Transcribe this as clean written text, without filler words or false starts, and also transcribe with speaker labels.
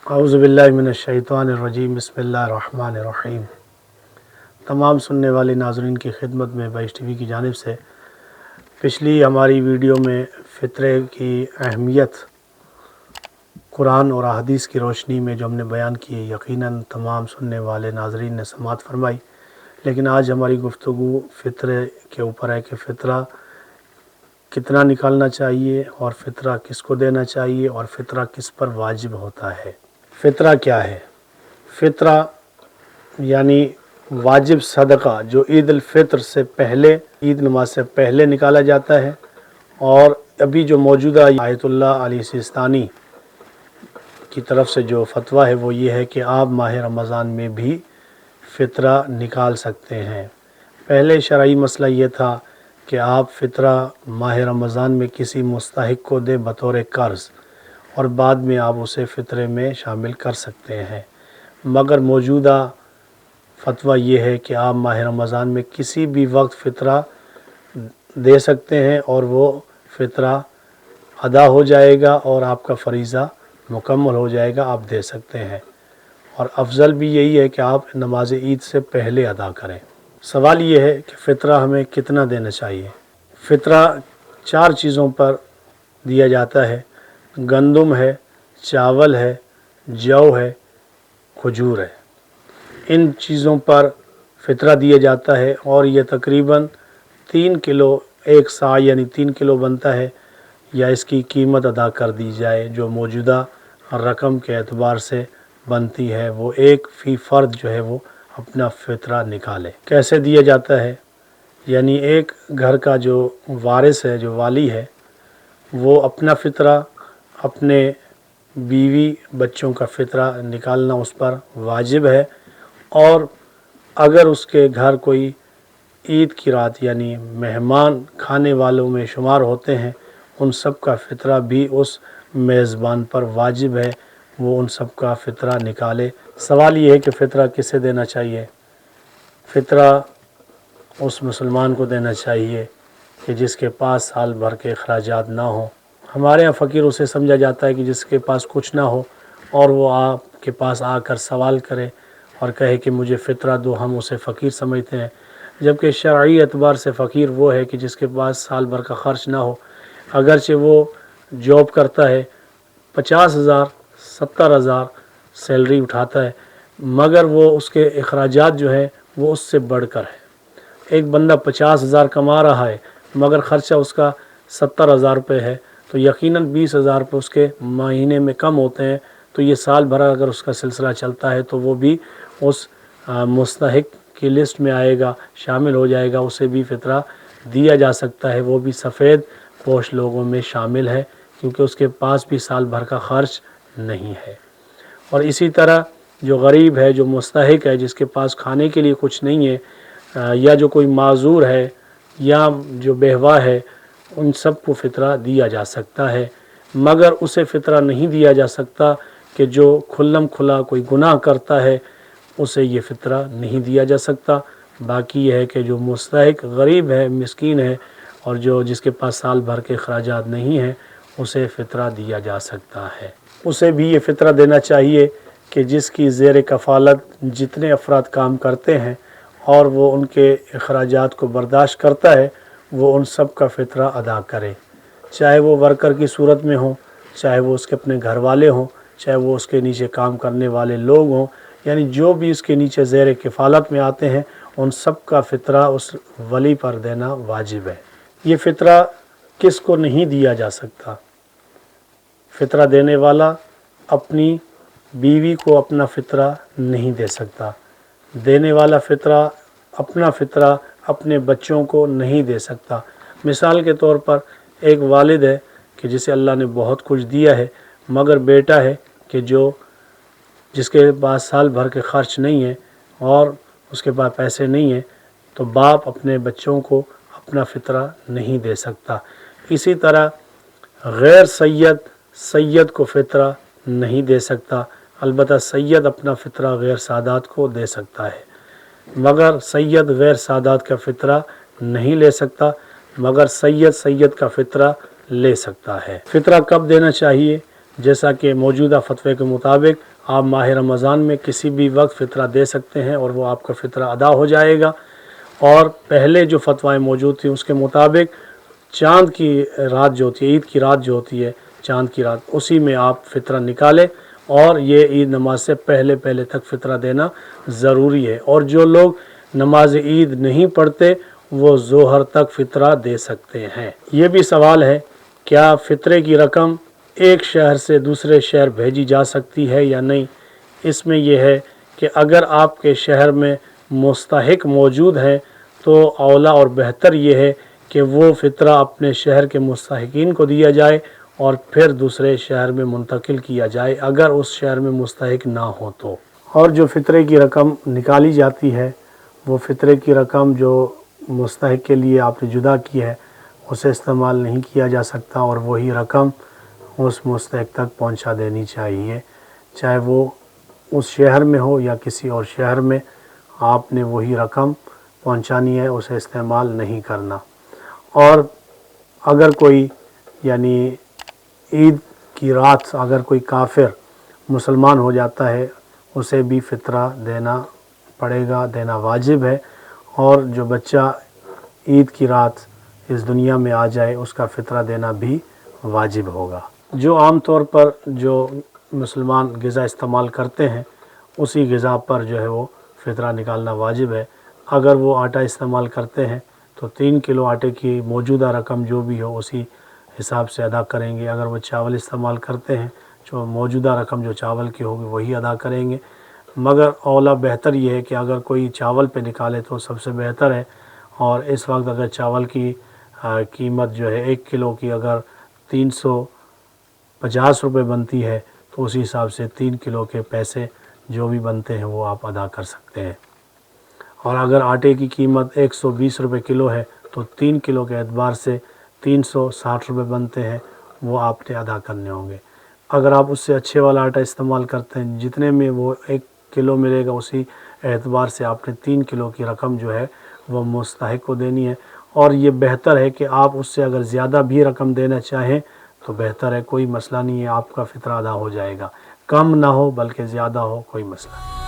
Speaker 1: अऊज़ुबिल्लाहि मिनश्शैतानिर्रजीम बिस्मिल्लाहिर्रहमानिर्रहीम। तमाम सुनने वाले नाज़रीन की खिदमत में बाइश टीवी की जानिब से पिछली हमारी वीडियो में फ़ितरे की अहमियत कुरान और अहदीस की रोशनी में जो हमने बयान की, यकीनन तमाम सुनने वाले नाज़रीन ने समाअत फरमाई। लेकिन आज हमारी गुफ्तगू फ़ितरे के ऊपर है कि फ़ितरा कितना निकालना चाहिए और फ़ितरा किसको देना चाहिए और फ़ितरा किस पर वाजिब होता है। फ़ितरा क्या है? फ़ितरा यानी वाजिब सदका जो ईद उल फ़ितर से पहले, ईद नमाज से पहले निकाला जाता है। और अभी जो मौजूदा आयतुल्लाह अली सिस्तानी की तरफ से जो फतवा है वो ये है कि आप माह रमज़ान में भी फ़ितरा निकाल सकते हैं। पहले शरई मसला ये था कि आप फ़ितरा माह रमज़ान में किसी मुस्तहिक को दे बतौर कर्ज़ और बाद में आप उसे फ़ितरे में शामिल कर सकते हैं। मगर मौजूदा फतवा ये है कि आप माह रमज़ान में किसी भी वक्त फ़ितरा दे सकते हैं और वो फ़ितरा अदा हो जाएगा और आपका फ़रीज़ा मुकम्मल हो जाएगा, आप दे सकते हैं। और अफजल भी यही है कि आप नमाज ईद से पहले अदा करें। सवाल ये है कि फ़ितरा हमें कितना देना चाहिए। फ़ितरा 4 चीज़ों पर दिया जाता है। गंदम है, चावल है, जौ है, खजूर है। इन चीज़ों पर फ़ितरा दिया जाता है और ये तकरीबन 3 किलो 1 सा यानी 3 किलो बनता है, या इसकी कीमत अदा कर दी जाए जो मौजूदा रकम के एतबार से बनती है, वो एक फ़ी फ़र्द जो है वो अपना फ़ितरा निकाले। कैसे दिया जाता है? यानी एक घर का जो वारिस है, जो वाली है, वो अपना फ़ितरा, अपने बीवी बच्चों का फ़ितरा निकालना उस पर वाजिब है। और अगर उसके घर कोई ईद की रात यानी मेहमान खाने वालों में शुमार होते हैं, उन सब का फ़ितरा भी उस मेज़बान पर वाजिब है, वो उन सब का फ़ितरा निकाले। सवाल ये है कि फ़ितरा किसे देना चाहिए। फ़ितरा उस मुसलमान को देना चाहिए कि जिसके पास साल भर के अखराजात ना हो। हमारे यहाँ फ़कीर उसे समझा जाता है कि जिसके पास कुछ ना हो और वो आपके पास आकर सवाल करे और कहे कि मुझे फ़ितरा दो, हम उसे फ़कीर समझते हैं। जबकि शरई एतबार से फ़कीर वो है कि जिसके पास साल भर का ख़र्च ना हो। अगरचे वो जॉब करता है, 50,000 70,000 सैलरी उठाता है, मगर वो उसके अखराजात जो हैं वो उससे बढ़कर है। एक बंदा 50,000 कमा रहा है मगर ख़र्चा उसका 70,000 रुपये है, तो यकीनन 20,000 रुपये उसके महीने में कम होते हैं। तो ये साल भर अगर उसका सिलसिला चलता है तो वो भी उस मुस्तहिक की लिस्ट में आएगा, शामिल हो जाएगा, उसे भी फ़ितरा दिया जा सकता है। वो भी सफ़ेद पोश लोगों में शामिल है क्योंकि उसके पास भी साल भर का ख़र्च नहीं है। और इसी तरह जो गरीब है, जो मुस्तहिक है, जिसके पास खाने के लिए कुछ नहीं है, या जो कोई माजूर है या जो बेहवा है, उन सब को फ़ितरा दिया जा सकता है। मगर उसे फ़ितरा नहीं दिया जा सकता कि जो खुल्लम खुला कोई गुनाह करता है, उसे ये फ़ितरा नहीं दिया जा सकता। बाकी यह है कि जो मुस्तहिक गरीब है, मिस्कीन है और जो जिसके पास साल भर के अखराजात नहीं हैं, उसे फ़ितरा दिया जा सकता है। उसे भी ये फ़ितरा देना चाहिए कि जिसकी ज़ेर कफ़ालत जितने अफराद काम करते हैं और वो उनके अखराजात को बर्दाश्त करता है, वो उन सब का फ़ितरा अदा करे। चाहे वो वर्कर की सूरत में हो, चाहे वो उसके अपने घर वाले हों, चाहे वो उसके नीचे काम करने वाले लोग हों, यानी जो भी उसके नीचे ज़ेर कफ़ालत में आते हैं, उन सब का फ़ितरा उस वली पर देना वाजिब है। ये फ़ितरा किस को नहीं दिया जा सकता? फ़ितरा देने वाला अपनी बीवी को अपना फ़ितरा नहीं दे सकता। देने वाला फ़ितरा अपना फ़ितरा अपने बच्चों को नहीं दे सकता। मिसाल के तौर पर एक वालिद है कि जिसे अल्लाह ने बहुत कुछ दिया है, मगर बेटा है कि जिसके पास साल भर के ख़र्च नहीं है और उसके पास पैसे नहीं है, तो बाप अपने बच्चों को अपना फ़ितरा नहीं दे सकता। इसी तरह गैर सैयद को फ़ितरा नहीं दे सकता। अलबत्ता सैयद अपना फ़ितरा गैर सादात को दे सकता है, मगर सैयद गैर सादात का फ़ितरा नहीं ले सकता, मगर सैयद का फ़ितरा ले सकता है। फ़ितरा कब देना चाहिए? जैसा कि मौजूदा फतवे के मुताबिक आप माह रमज़ान में किसी भी वक्त फ़ितरा दे सकते हैं और वो आपका फ़ितरा अदा हो जाएगा। और पहले जो फतवाएँ मौजूद थी उसके मुताबिक चाँद की रात जो होती है, ईद की रात जो होती है, चाँद की रात, उसी में आप फ़ितरा निकालें और ये ईद नमाज से पहले पहले तक फ़ितरा देना ज़रूरी है। और जो लोग नमाज ईद नहीं पढ़ते वो ज़ोहर तक फ़ितरा दे सकते हैं। ये भी सवाल है, क्या फ़ितरे की रकम एक शहर से दूसरे शहर भेजी जा सकती है या नहीं। इसमें यह है कि अगर आपके शहर में मुस्तहिक मौजूद है तो औला और बेहतर ये है कि वो फ़ितरा अपने शहर के मुस्तहिकीन को दिया जाए और फिर दूसरे शहर में मुंतकिल किया जाए अगर उस शहर में मुस्तहिक ना हो तो। और जो फ़ितरे की रकम निकाली जाती है वो फ़ितरे की रकम जो मुस्तहिक के लिए आपने जुदा की है उसे इस्तेमाल नहीं किया जा सकता और वही रकम उस मुस्तहिक तक पहुंचा देनी चाहिए, चाहे वो उस शहर में हो या किसी और शहर में। आपने वही रकम पहुंचानी है, उसे इस्तेमाल नहीं करना। और अगर कोई यानी ईद की रात अगर कोई काफिर मुसलमान हो जाता है उसे भी फ़ितरा देना पड़ेगा, देना वाजिब है। और जो बच्चा ईद की रात इस दुनिया में आ जाए उसका फ़ितरा देना भी वाजिब होगा। जो आम तौर पर जो मुसलमान ग़िज़ा इस्तेमाल करते हैं उसी ग़िज़ा पर जो है वो फ़ितरा निकालना वाजिब है। अगर वो आटा इस्तेमाल करते हैं तो 3 किलो आटे की मौजूदा रकम जो भी हो उसी हिसाब से अदा करेंगे। अगर वो चावल इस्तेमाल करते हैं जो मौजूदा रकम जो चावल की होगी वही अदा करेंगे। मगर औला बेहतर ये है कि अगर कोई चावल पे निकाले तो सबसे बेहतर है। और इस वक्त अगर चावल की कीमत जो है 1 किलो की अगर 350 रुपये बनती है तो उसी हिसाब से 3 किलो के पैसे जो भी बनते हैं वो आप अदा कर सकते हैं। और अगर आटे की कीमत 120 रुपये किलो है तो 3 किलो के एतबार से 360 रुपये बनते हैं, वो आपने अदा करने होंगे। अगर आप उससे अच्छे वाला आटा इस्तेमाल करते हैं जितने में वो 1 किलो मिलेगा उसी एतबार से आपने 3 किलो की रकम जो है वो मुस्तहिक को देनी है। और ये बेहतर है कि आप उससे अगर ज़्यादा भी रकम देना चाहें तो बेहतर है, कोई मसला नहीं है, आपका फ़ितरा अदा हो जाएगा। कम ना हो बल्कि ज़्यादा हो, कोई मसला नहीं।